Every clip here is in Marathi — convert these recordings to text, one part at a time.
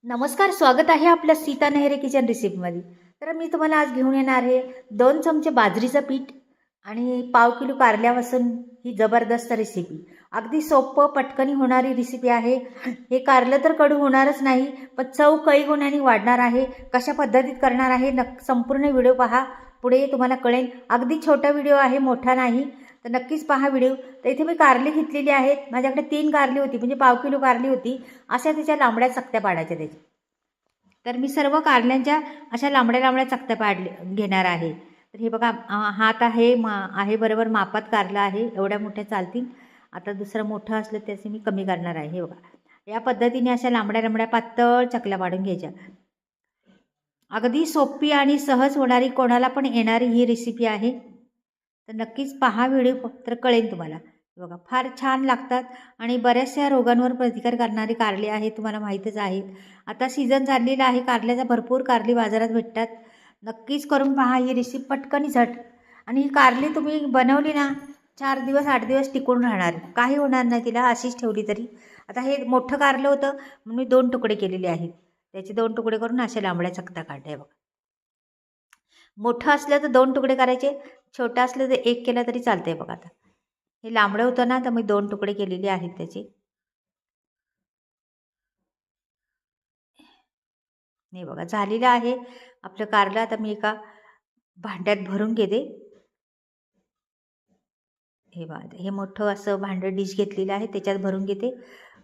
नमस्कार, स्वागत आहे आपल्या सीता नेहरे किचन रेसिपीमध्ये। तर मी तुम्हाला आज घेऊन येणार आहे 2 चमचे बाजरीचं पीठ आणि पाव किलो कारल्यापासून ही जबरदस्त रेसिपी। अगदी सोपं पटकनी होणारी रेसिपी आहे। हे कारलं तर कडू होणारच नाही, पण चव कईगुणांनी वाढणार आहे। कशा पद्धतीत करणार आहे संपूर्ण व्हिडिओ पहा, पुढे तुम्हाला कळेल। अगदी छोटा व्हिडिओ आहे, मोठा नाही, तर नक्कीच पहा व्हिडिओ। तर इथे मी कारली घेतलेली आहेत। माझ्याकडे 3 कारली होती, म्हणजे पाव किलो कारली होती। अशा त्याच्या लांबड्या चकत्या पाडायच्या त्याच्या। तर मी सर्व कारल्यांच्या अशा लांबड्या लांबड्या चकत्या घेणार आहे। तर हे बघा, हात आहे बरोबर मापात कारलं आहे, एवढ्या मोठ्या चालतील। आता दुसरं मोठं असलं त्याचे मी कमी करणार आहे। हे बघा, या पद्धतीने अशा लांबड्या लांबड्या पातळ चकल्या पाडून घ्यायच्या। अगदी सोपी आणि सहज होणारी, कोणाला पण येणारी ही रेसिपी आहे। तर नक्कीच पहा व्हिडिओ, तर कळेल तुम्हाला। बघा, फार छान लागतात आणि बऱ्याचशा रोगांवर प्रतिकार करणारी कारली आहे, तुम्हाला माहीतच आहे। आता सीझन चाललेला आहे कारल्याचा, भरपूर कारली बाजारात भेटतात। नक्कीच करून पहा ही रेसिपी, पटकन झट। आणि ही कारली तुम्ही बनवली ना, 4 दिवस 8 दिवस टिकून राहणार, काही होणार नाही तिला, अशीच ठेवली तरी। आता हे मोठं कारलं होतं म्हणून मी 2 तुकडे केलेले आहेत। त्याचे 2 तुकडे करून अशा लांबड्या चकत्या काढल्या बघा। मोठं असलं तर 2 तुकडे करायचे, छोटं असलं तर 1 केला तरी चालतंय बघा। आता हे लांबडं होतं ना, तर मी 2 तुकडे केलेले आहेत त्याचे। नाही बघा, झालेलं आहे आपलं कारलं। आता मी एका भांड्यात भरून घेते। हे बघा, हे मोठं असं भांडं डिश घेतलेलं आहे, त्याच्यात भरून घेते।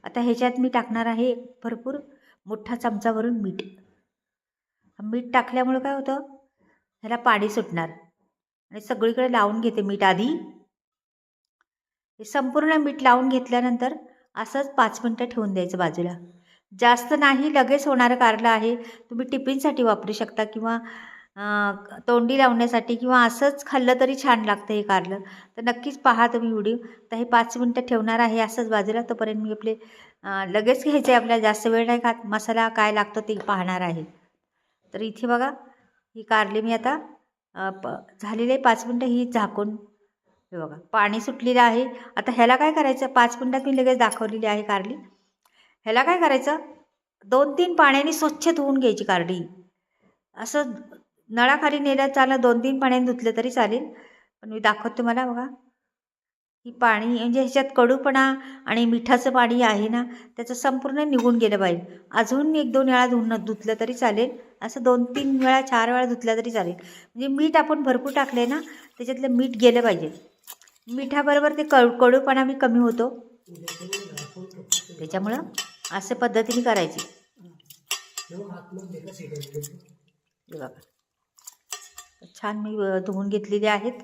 आता ह्याच्यात मी टाकणार आहे भरपूर मोठा चमचा भरून मीठ। मीठ टाकल्यामुळे काय होतं, ह्याला पाणी सुटणार। आणि सगळीकडे लावून घेते मीठ आधी। हे संपूर्ण मीठ लावून घेतल्यानंतर असंच 5 मिनटं ठेवून द्यायचं बाजूला। जास्त नाही, लगेच होणारं कारलं आहे। तुम्ही टिफिनसाठी वापरू शकता किंवा तोंडी लावण्यासाठी, किंवा असंच खाल्लं तरी छान लागतं हे कारलं। तर नक्कीच पहा तुम्ही व्हिडिओ। तर हे 5 मिनटं ठेवणार आहे असंच बाजूला। तोपर्यंत मी आपले लगेच घ्यायचे, आपल्याला जास्त वेळ नाही खात, मसाला काय लागतो ते पाहणार आहे। तर इथे बघा, ही कारली मी आता झालेले 5 मिनटं ही झाकून, हे बघा पाणी सुटलेलं आहे। आता ह्याला काय करायचं, 5 मिनटात मी लगेच दाखवलेली आहे कारली। ह्याला काय करायचं, 2-3 पाण्याने स्वच्छ धुवून घ्यायची कारली। असं नळाखाली नेलं चालेल, 2-3 पाण्याने धुतलं तरी चालेल, पण मी दाखवते तुम्हाला। बघा, ही पाणी म्हणजे ह्याच्यात कडूपणा आणि मिठाचं पाणी आहे ना, त्याचं संपूर्ण निघून गेलं पाहिजे। अजून 1-2 वेळा धुतलं तरी चालेल, असं 2-3 वेळा 4 वेळा धुतलं तरी चालेल। म्हणजे मीठ आपण भरपूर टाकले ना, त्याच्यातलं मीठ गेलं पाहिजे। मिठाबरोबर ते कडूपणा बी कमी होतो, त्याच्यामुळं अशा पद्धतीने करायची। बघा, छान मी धुवून घेतलेले आहेत।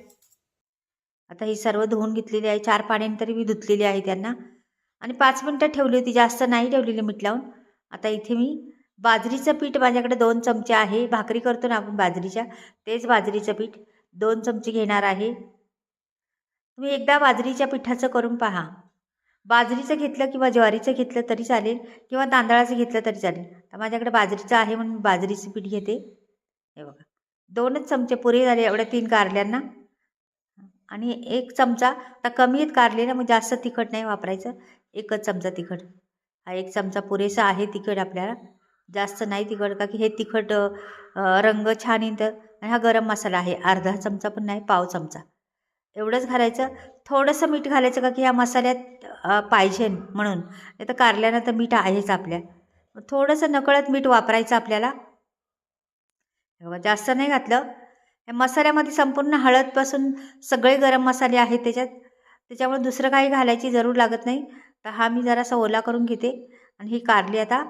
आता ही सर्व धुवून घेतलेली आहे, 4 पाण्याने तरी मी धुतलेली आहे त्यांना। आणि 5 मिनटं ठेवली होती, जास्त नाही ठेवलेली मीठ लावून। आता इथे मी बाजरीचं पीठ, माझ्याकडे 2 चमचे आहे। भाकरी करतो ना आपण बाजरीच्या, तेच बाजरीचं पीठ 2 चमचे घेणार आहे। तुम्ही एकदा बाजरीच्या पिठाचं करून पहा। बाजरीचं घेतलं किंवा ज्वारीचं घेतलं तरी चालेल, किंवा तांदळाचं घेतलं तरी चालेल। तर माझ्याकडे बाजरीचं आहे म्हणून बाजरीचं पीठ घेते। हे बघा, 2च चमचे पुरे झाले एवढ्या 3 कारल्यांना। आणि 1 चमचा, आता कमी आहेत कारले ना, मग जास्त तिखट नाही वापरायचं, 1च चमचा तिखट। हा 1 चमचा पुरेसा आहे तिखट आपल्याला, जास्त नाही तिखट, का की हे तिखट रंग छान येतं। आणि हा गरम मसाला आहे, अर्धा चमचा पण नाही, पाव चमचा एवढंच घालायचं। थोडंसं मीठ घालायचं, का की ह्या मसाल्यात पाहिजे म्हणून, नाही तर कारल्यानं तर मीठ आहेच आपल्या, थोडंसं नकळत मीठ वापरायचं आपल्याला। जास्त नाही घातलं। या मसाल्यामध्ये संपूर्ण हळदपासून सगळे गरम मसाले आहेत त्याच्यात, त्याच्यामुळे दुसरं काही घालायची जरूर लागत नाही। तर हा मी जरासा ओला करून घेते। आणि ही कारली आता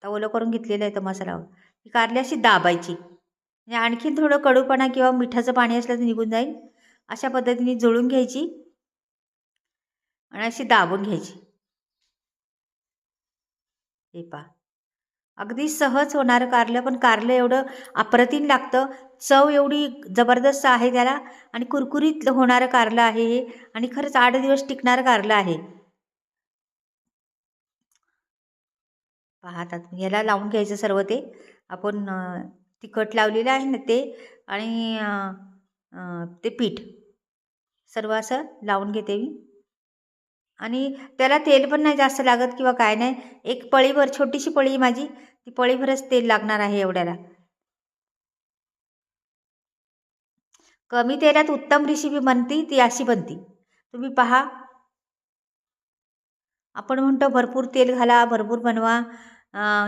ओलं करून घेतलेलं आहे तर मसाल्यावर, ही कारली अशी दाबायची, म्हणजे आणखीन थोडं कडूपणा किंवा मिठाचं पाणी असलं तर निघून जाईल। अशा पद्धतीने जुळून घ्यायची आणि अशी दाबून घ्यायची। हे पहा, अगदी सहज होणारं कारलं, पण कारलं एवढं अप्रतिम लागतं, चव एवढी जबरदस्त आहे त्याला, आणि कुरकुरीत होणारं कारलं आहे हे, आणि खरंच 8 दिवस टिकणारं कारलं आहे। पाहतात ह्याला लावून घ्यायचं सर्व, ते आपण तिखट लावलेलं आहे ना ते, आणि ते पीठ सर्व असं लावून घेते मी। आणि त्याला तेल पण नाही जास्त लागत किंवा काय नाही. एक पळीभर, छोटीशी पळी माझी, ती पळीभरच तेल लागणार आहे एवढ्याला. कमी तेलात उत्तम रेसिपी बनती ती अशी बनती. तुम्ही पहा. आपण म्हणतो भरपूर तेल घाला, भरपूर बनवा,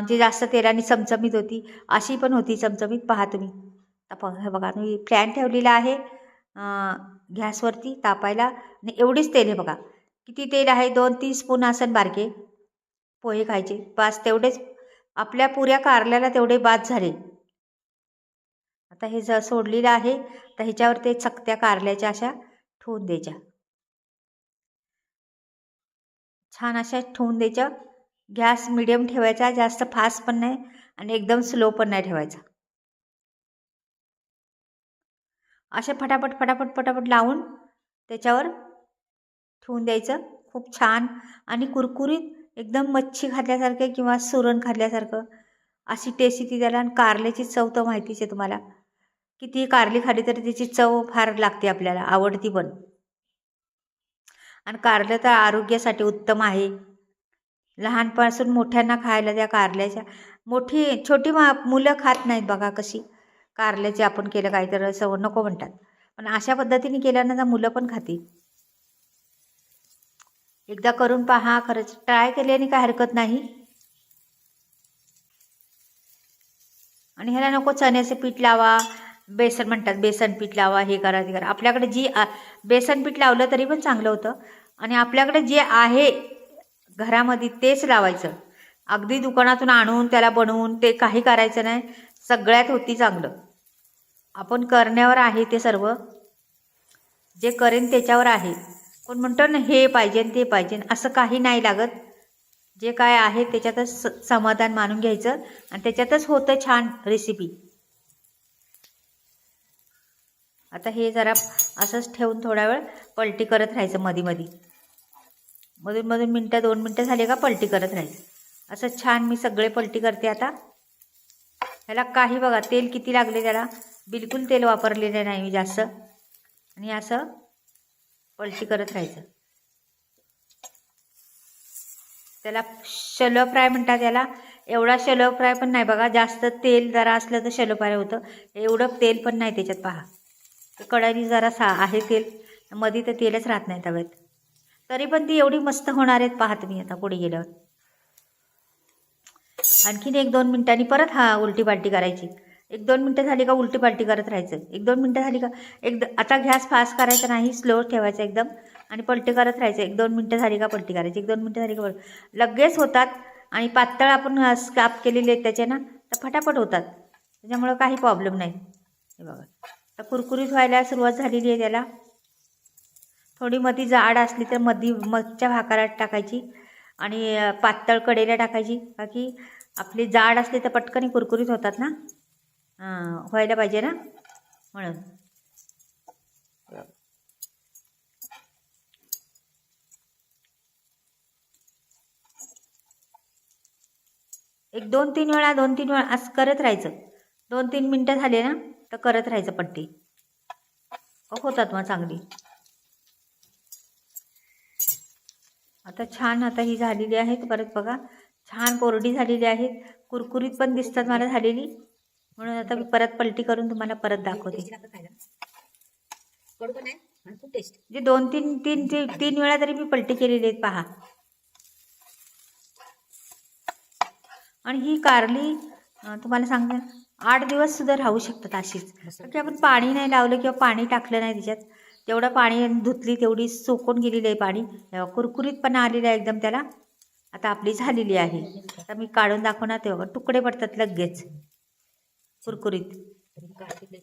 जे जास्त तेलाने चमचमीत होती, अशी पण होती चमचमीत. पहा तुम्ही. हे बघा, मी पॅन ठेवलेला आहे गॅसवरती तापायला, आणि एवढीच तेल आहे बघा. किती तेल आहे? 2-3 स्पून असन बारके पोहे खायचे, बस तेवढेच. आपल्या पुऱ्या कारल्याला तेवढे बाद झाले. आता हे सोडलेलं आहे, तर ह्याच्यावर ते चकत्या कारल्याच्या अशा ठेवून द्यायच्या, छान अशा ठेवून द्यायच्या. गॅस मिडियम ठेवायचा, जास्त फास्ट पण नाही आणि एकदम स्लो पण नाही ठेवायचा. असे फटाफट फटाफट फटाफट लावून त्याच्यावर ठेवून द्यायचं. खूप छान आणि कुरकुरीत, एकदम मच्छी खाल्ल्यासारखं किंवा सुरण खाल्ल्यासारखं अशी टेस्ट येते त्याला. आणि कारल्याची चव तर माहितीच आहे तुम्हाला. किती कारली खाली तरी त्याची चव फार लागते, आपल्याला आवडती पण. आणि कारलं तर आरोग्यासाठी उत्तम आहे. लहानपासून मोठ्यांना खायला त्या कारल्याच्या. छोटी मुलं खात नाहीत बघा कशी. कारल्याचे आपण केलं काही तर असं नको म्हणतात, पण अशा पद्धतीने केल्यानंतर मुलं पण खातील. एकदा करून पहा, खरंच ट्राय केल्याने काय हरकत नाही. आणि ह्याला नको चण्याचं पीठ लावा, बेसन म्हणतात, बेसन पीठ लावा, हे करा ते करा. आपल्याकडे बेसन पीठ लावलं तरी पण चांगलं होतं. आणि आपल्याकडे जे आहे घरामध्ये तेच लावायचं. अगदी दुकानातून आणून त्याला बनवून ते काही करायचं नाही. सगळ्यात होती चांगलं. आपण करण्यावर आहे ते सर्व. जे करेन त्याच्यावर आहे. कोण म्हणतो ना हे पाहिजे ते पाहिजे, असं काही नाही लागत. जे काय आहे त्याच्यातच समाधान मानून घ्यायचं आणि त्याच्यातच होतं छान रेसिपी. आता हे जरा असंच ठेवून थोडा वेळ पलटी करत राहायचं मधी मधी. मधून मधून मिनटं 2 मिनटं झाले का पलटी करत राहायचं. असं छान मी सगळे पलटी करते आता. ह्याला काही बघा तेल किती लागले त्याला, बिलकुल तेल वापरलेले नाही मी जास्त. आणि असं पलटी करत राहायचं. त्याला शॅलो फ्राय म्हणतात त्याला. एवढा शॅलो फ्राय पण नाही बघा, जास्त तेल जरा असलं तर शॅलो फ्राय होतं. एवढं तेल पण नाही त्याच्यात. पहा कढईने जरा आहे तेल, मध्ये तर तेलच राहत नाही तव्यात. तरी पण ती एवढी मस्त होणार आहेत पहा तुम्ही आता पुढे गेल्यावर. आणखीन 1-2 मिनटांनी परत उलटी पालटी करायची. 1-2 मिनटं झाली का उलटी पालटी करत राहायचं. 1-2 मिनटं झाली का आता गॅस फास्ट करायचा नाही, स्लो ठेवायचा एकदम, आणि पलटी करत राहायचं. 1-2 मिनटं झाली का पलटी करायची. 1-2 मिनटं झाली का लगेच होतात. आणि पातळ आपण स्काप केलेले आहेत त्याचे ना, तर फटाफट होतात, त्याच्यामुळं काही प्रॉब्लेम नाही. हे बघा आता कुरकुरीत व्हायला सुरुवात झालेली आहे त्याला. थोडी मध्ये जाड असली तर मधच्या भाकारात टाकायची आणि पातळ कडेला टाकायची, बाकी आपली जाड असली तर पटकन कुरकुरीत होतात ना. व्हायला पाहिजे ना म्हणून. एक 2-3 वेळा असं करत राहायचं. 2-3 मिनटं झाले ना तर करत राहायचं पट्टी, होतात मग चांगली. आता छान आता ही झालेली आहेत. परत बघा छान कोरडी झालेली आहेत, कुरकुरीत पण दिसतात मला झालेली. म्हणून आता मी परत पलटी करून तुम्हाला परत दाखवते. जे 2-3 वेळा तरी मी पलटी केलेली आहेत पहा. आणि ही कारली तुम्हाला सांगते 8 दिवस सुद्धा राहू शकतात अशीच. की आपण पाणी नाही लावलं किंवा पाणी टाकलं नाही त्याच्यात, तेवढं पाणी धुतली तेवढी सुकून गेलेली आहे पाणी. कुरकुरीत पण आलेलं आहे एकदम त्याला. आता आपली झालेली आहे. आता मी काढून दाखवणार, तेव्हा तुकडे पडतात लगेच कुरकुरीत.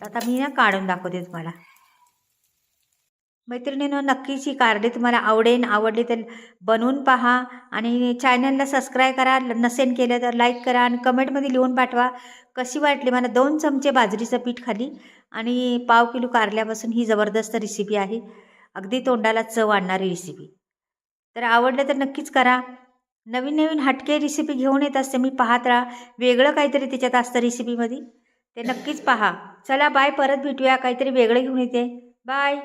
आता मी ना काढून दाखवते तुम्हाला. मैत्रिणींनो, नक्कीच ही कारली तुम्हाला आवडली तर बनवून पहा. आणि चॅनलला सबस्क्राईब करा, नसेल केलं तर लाईक करा आणि कमेंटमध्ये लिहून पाठवा कशी वाटली. मला 2 चमचे बाजरीचं पीठ खाली आणि पाव किलो कारल्यापासून ही जबरदस्त रेसिपी आहे. अगदी तोंडाला चव आणणारी रेसिपी. तर आवडलं तर नक्कीच करा. नवीन नवीन हटके रेसिपी घेऊन येत असते मी, पाहत राहा. वेगळं काहीतरी त्याच्यात असतं रेसिपीमध्ये, ते नक्कीच पहा. चला बाय, परत भेटूया, काहीतरी वेगळं घेऊन येते. बाय.